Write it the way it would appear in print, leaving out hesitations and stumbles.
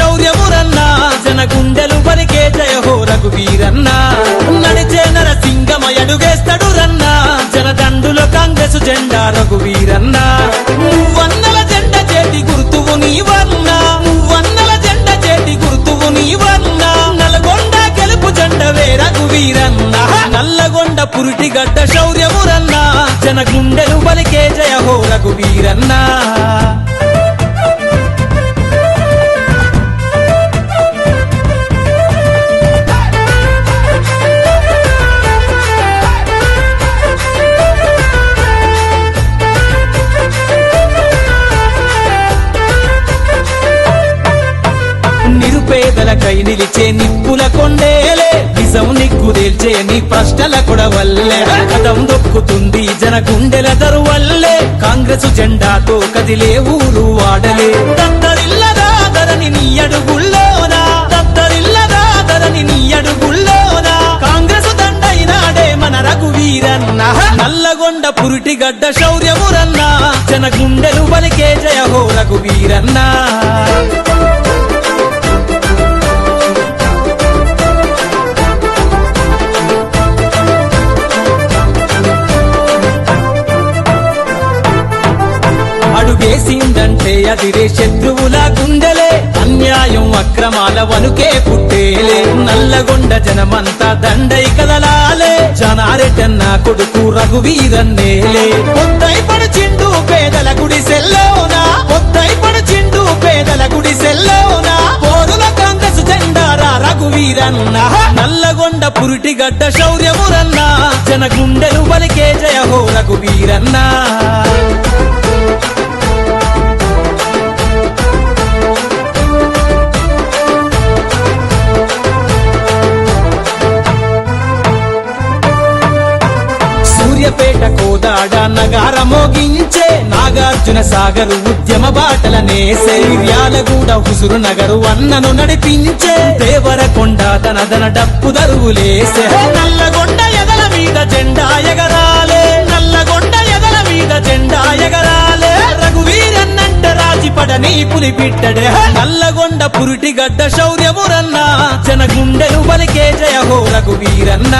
శౌర్యమురన్న జన గుండెలు పలికే జయ హో రఘువీరన్న నడిచే నరసింగమ అడుగేస్తాడు రన్న జనదండులో కాంగ్రెస్ జెండా రఘువీరన్న నువ్వన్నల జెండ చేతి గుర్తువు నీవన్న నువ్వన్నల జెండ చేతి గుర్తువు నీవన్న నల్గొండ గెలుపు జెండవే రఘువీరన్న నల్లగొండ పురిటిగడ్డ శౌర్యమురన్న జన గుండెలు పలికే జయ హో రఘువీరన్న నిరుపేదలకై నిలిచే నిప్పుల కొండేలే నిజం నిగ్గు తేల్చే నీ ప్రశ్నల కొడవల్లే కదం దొక్కుతుంది జన గుండెల దరువల్లే కాంగ్రెసు జెండాతో కదిలే ఊరు వాడలే దత్తరిల్లదాదరని నీ అడుగుల్లోనా దత్తరిల్లదాదరని నీ అడుగుల్లోనా కాంగ్రెసు దండైనాడే మన రఘువీరన్న నల్లగొండ పురిటిగడ్డ శౌర్యమురన్న జన గుండెలు పలికే జయ హో రఘువీరన్న అడుగేసిందంటే అదిరే శత్రువుల గుండెలే అన్యాయం అక్రమాల వనుకే పుట్టేలే నల్లగొండ జనమంతా దండై కదలాలే జనారెడ్డన్న కొడుకు రఘువీరన్నేలే పొద్దై పడుచిండు పేదల గుడిసెల్లోనా పొద్దై పడుచిండు పేదల గుడిసెల్లోనా పోరుల కాంగ్రెస్ జెండారా రఘువీరన్న నల్లగొండ పురిటిగడ్డ శౌర్యమురన్న జన గుండెలు పలికే జయ హో రఘువీరన్న సూర్యపేట కోదాడ నగార మోగించే నాగార్జున సాగరు ఉద్యమ బాటల నేసే యాలగూడ హుజురు నగరు అన్నను నడిపించే దేవరకొండ దన డప్పు దరువులేసే నల్లగొండ ఎదల మీద జెండా ఎగరాలే నల్లగొండ ఎదల మీద జెండా ఎగరాలే రఘువీరన్నంట రాజిపడని పులిపిట్టడే నల్లగొండ పురిటిగడ్డ శౌర్యమురన్న జన గుండెలు పలికే జయ హో రఘువీరన్న